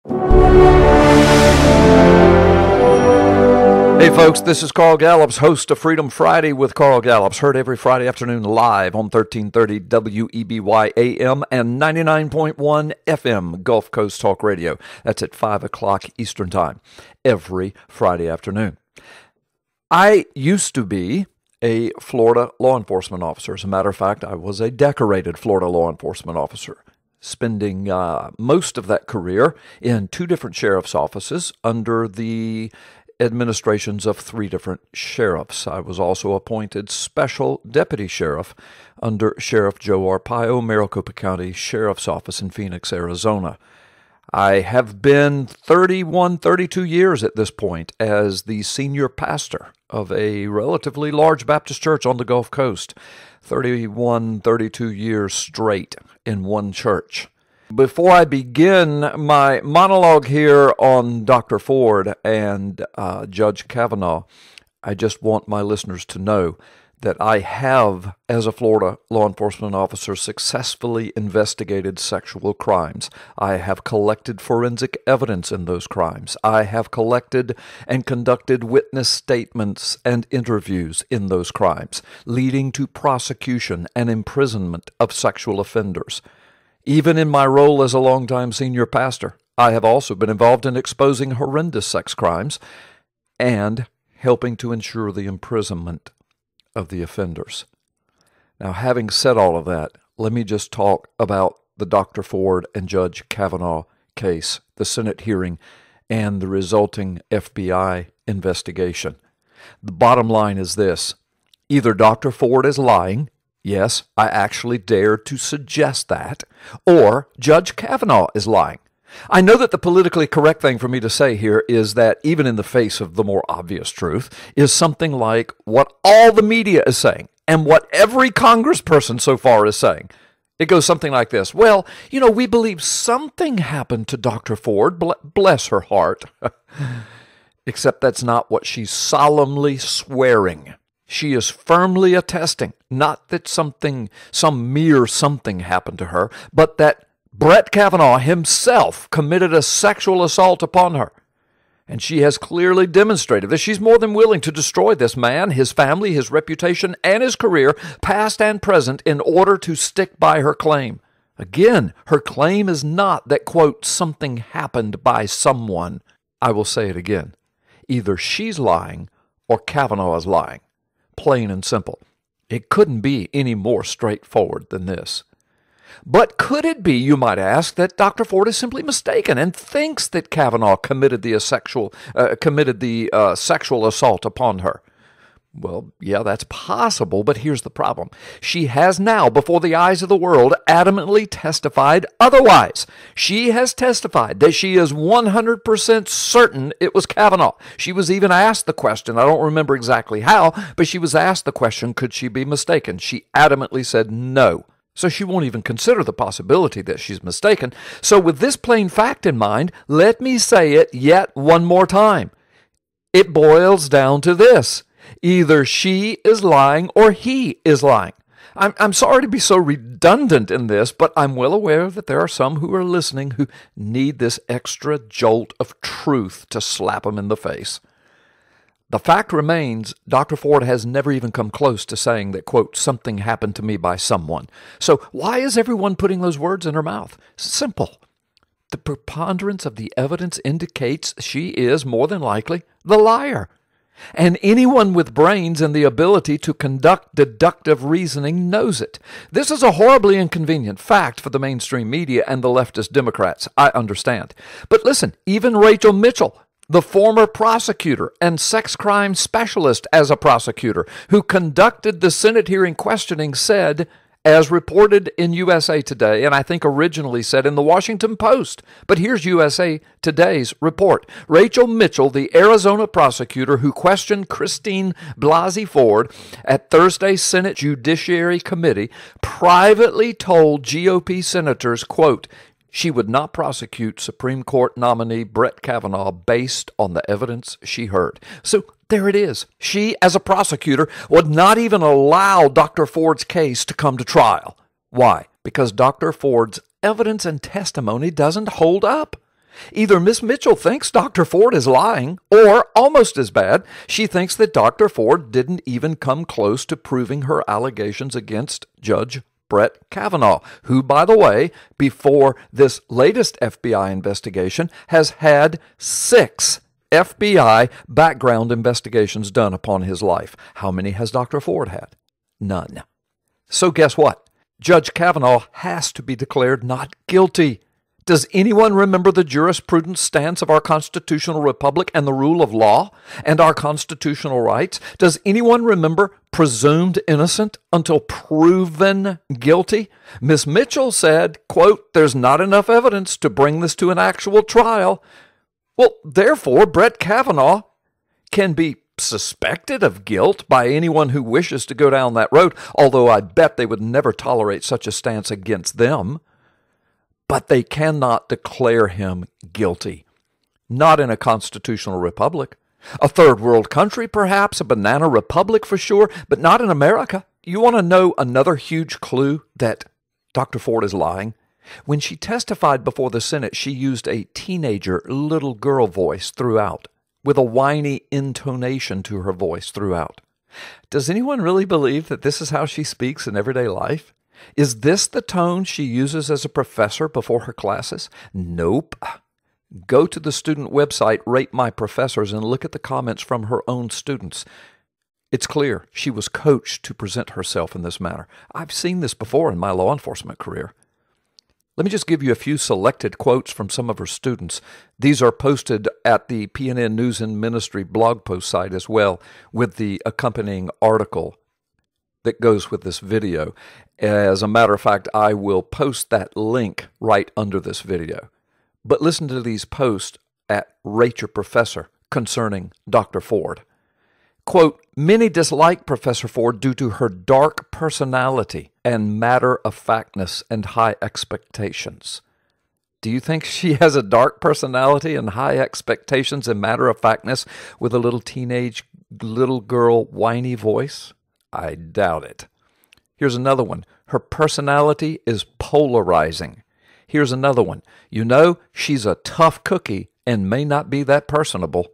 Hey folks, this is Carl Gallups, host of Freedom Friday with Carl Gallups, heard every Friday afternoon live on 1330 WEBY AM and 99.1 FM Gulf Coast Talk Radio. That's at 5 o'clock Eastern Time, every Friday afternoon. I used to be a Florida law enforcement officer. As a matter of fact, I was a decorated Florida law enforcement officer, spending most of that career in two different sheriff's offices under the administrations of three different sheriffs. I was also appointed special deputy sheriff under Sheriff Joe Arpaio, Maricopa County Sheriff's Office in Phoenix, Arizona. I have been 32 years at this point as the senior pastor of a relatively large Baptist church on the Gulf Coast. 32 years straight in one church. Before I begin my monologue here on Dr. Ford and Judge Kavanaugh, I just want my listeners to know that I have, as a Florida law enforcement officer, successfully investigated sexual crimes. I have collected forensic evidence in those crimes. I have collected and conducted witness statements and interviews in those crimes, leading to prosecution and imprisonment of sexual offenders. Even in my role as a longtime senior pastor, I have also been involved in exposing horrendous sex crimes and helping to ensure the imprisonment of the offenders. Now, having said all of that, let me just talk about the Dr. Ford and Judge Kavanaugh case, the Senate hearing, and the resulting FBI investigation. The bottom line is this: either Dr. Ford is lying, yes, I actually dared to suggest that, or Judge Kavanaugh is lying. I know that the politically correct thing for me to say here is that, even in the face of the more obvious truth, is something like what all the media is saying and what every congressperson so far is saying. It goes something like this: well, we believe something happened to Dr. Ford, bless her heart. Except that's not what she's solemnly swearing. She is firmly attesting, not that some mere something happened to her, but that Brett Kavanaugh himself committed a sexual assault upon her. And she has clearly demonstrated that she's more than willing to destroy this man, his family, his reputation, and his career, past and present, in order to stick by her claim. Again, her claim is not that, quote, something happened by someone. I will say it again. Either she's lying or Kavanaugh is lying. Plain and simple. It couldn't be any more straightforward than this. But could it be, you might ask, that Dr. Ford is simply mistaken and thinks that Kavanaugh committed the sexual assault upon her? Well, yeah, that's possible, but here's the problem. She has now, before the eyes of the world, adamantly testified otherwise. She has testified that she is 100% certain it was Kavanaugh. She was even asked the question, I don't remember exactly how, but she was asked the question, could she be mistaken? She adamantly said no. So she won't even consider the possibility that she's mistaken. So with this plain fact in mind, let me say it yet one more time. It boils down to this: either she is lying or he is lying. I'm sorry to be so redundant in this, but I'm well aware that there are some who are listening who need this extra jolt of truth to slap them in the face. The fact remains, Dr. Ford has never even come close to saying that, quote, something happened to me by someone. So why is everyone putting those words in her mouth? Simple. The preponderance of the evidence indicates she is, more than likely, the liar. And anyone with brains and the ability to conduct deductive reasoning knows it. This is a horribly inconvenient fact for the mainstream media and the leftist Democrats, I understand. But listen, even Rachel Mitchell, the former prosecutor and sex crime specialist as a prosecutor who conducted the Senate hearing questioning, said, as reported in USA Today, and I think originally said in the Washington Post, but here's USA Today's report. Rachel Mitchell, the Arizona prosecutor who questioned Christine Blasey Ford at Thursday's Senate Judiciary Committee, privately told GOP senators, quote, she would not prosecute Supreme Court nominee Brett Kavanaugh based on the evidence she heard. So there it is. She, as a prosecutor, would not even allow Dr. Ford's case to come to trial. Why? Because Dr. Ford's evidence and testimony doesn't hold up. Either Miss Mitchell thinks Dr. Ford is lying, or, almost as bad, she thinks that Dr. Ford didn't even come close to proving her allegations against Judge Brett Kavanaugh, who, by the way, before this latest FBI investigation, has had 6 FBI background investigations done upon his life. How many has Dr. Ford had? None. So guess what? Judge Kavanaugh has to be declared not guilty. Does anyone remember the jurisprudence stance of our constitutional republic and the rule of law and our constitutional rights? Does anyone remember presumed innocent until proven guilty? Miss Mitchell said, quote, "There's not enough evidence to bring this to an actual trial." Well, therefore, Brett Kavanaugh can be suspected of guilt by anyone who wishes to go down that road, although I bet they would never tolerate such a stance against them. But they cannot declare him guilty. Not in a constitutional republic. A third world country, perhaps, a banana republic for sure, but not in America. You want to know another huge clue that Dr. Ford is lying? When she testified before the Senate, she used a teenager, little girl voice throughout, with a whiny intonation to her voice throughout. Does anyone really believe that this is how she speaks in everyday life? Is this the tone she uses as a professor before her classes? Nope. Go to the student website, Rate My Professors, and look at the comments from her own students. It's clear she was coached to present herself in this manner. I've seen this before in my law enforcement career. Let me just give you a few selected quotes from some of her students. These are posted at the PNN News and Ministry blog post site as well, with the accompanying article that goes with this video. As a matter of fact, I will post that link right under this video. But listen to these posts at Rate Your Professor concerning Dr. Ford. Quote, "Many dislike Professor Ford due to her dark personality and matter-of-factness and high expectations." Do you think she has a dark personality and high expectations and matter-of-factness with a little teenage, little girl whiny voice? I doubt it. Here's another one. Her personality is polarizing. Here's another one. You know, she's a tough cookie and may not be that personable.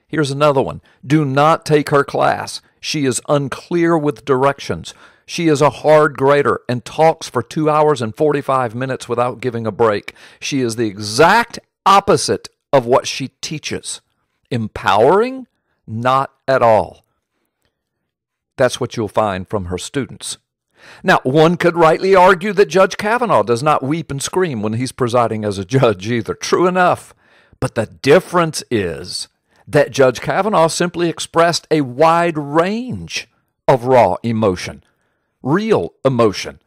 Here's another one. Do not take her class. She is unclear with directions. She is a hard grader and talks for 2 hours and 45 minutes without giving a break. She is the exact opposite of what she teaches. Empowering? Not at all. That's what you'll find from her students. Now, one could rightly argue that Judge Kavanaugh does not weep and scream when he's presiding as a judge either. True enough. But the difference is that Judge Kavanaugh simply expressed a wide range of raw emotion, real emotion,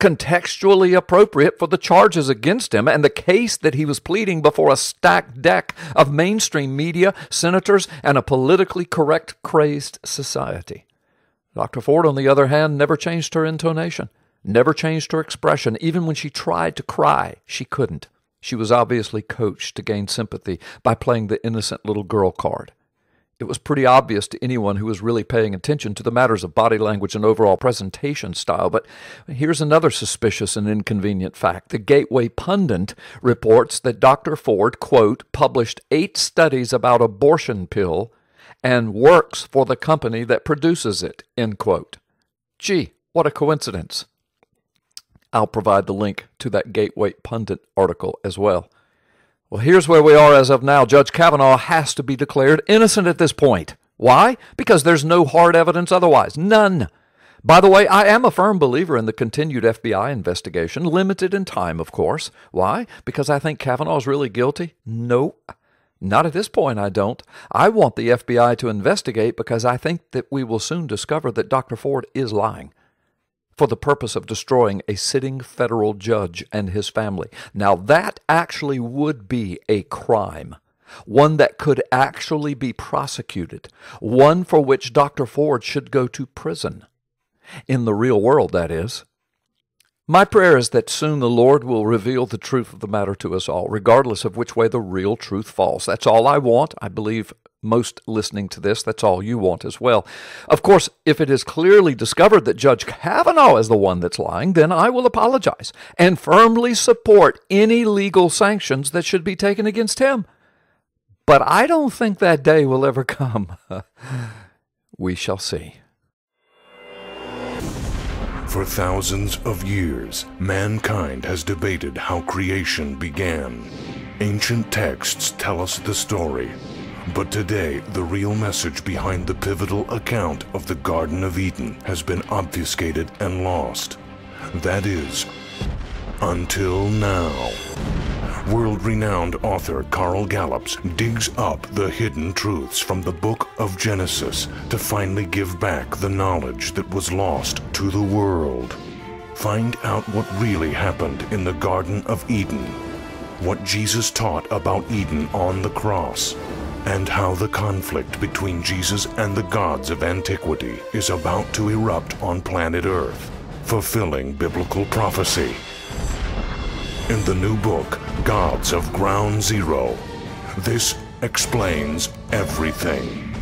contextually appropriate for the charges against him and the case that he was pleading before a stacked deck of mainstream media, senators, and a politically correct, crazed society. Dr. Ford, on the other hand, never changed her intonation, never changed her expression. Even when she tried to cry, she couldn't. She was obviously coached to gain sympathy by playing the innocent little girl card. It was pretty obvious to anyone who was really paying attention to the matters of body language and overall presentation style. But here's another suspicious and inconvenient fact. The Gateway Pundit reports that Dr. Ford, quote, published 8 studies about abortion pill and works for the company that produces it, end quote. Gee, what a coincidence. I'll provide the link to that Gateway Pundit article as well. Well, here's where we are as of now. Judge Kavanaugh has to be declared innocent at this point. Why? Because there's no hard evidence otherwise. None. By the way, I am a firm believer in the continued FBI investigation, limited in time, of course. Why? Because I think Kavanaugh's really guilty? No. Not at this point, I don't. I want the FBI to investigate because I think that we will soon discover that Dr. Ford is lying for the purpose of destroying a sitting federal judge and his family. Now, that actually would be a crime, one that could actually be prosecuted, one for which Dr. Ford should go to prison. In the real world, that is. My prayer is that soon the Lord will reveal the truth of the matter to us all, regardless of which way the real truth falls. That's all I want. I believe most listening to this, that's all you want as well. Of course, if it is clearly discovered that Judge Kavanaugh is the one that's lying, then I will apologize and firmly support any legal sanctions that should be taken against him. But I don't think that day will ever come. We shall see. For thousands of years, mankind has debated how creation began. Ancient texts tell us the story. But today, the real message behind the pivotal account of the Garden of Eden has been obfuscated and lost. That is, until now. World-renowned author Carl Gallups digs up the hidden truths from the book of Genesis to finally give back the knowledge that was lost to the world. Find out what really happened in the Garden of Eden, what Jesus taught about Eden on the cross, and how the conflict between Jesus and the gods of antiquity is about to erupt on planet Earth, fulfilling biblical prophecy. In the new book, Gods of Ground Zero, this explains everything.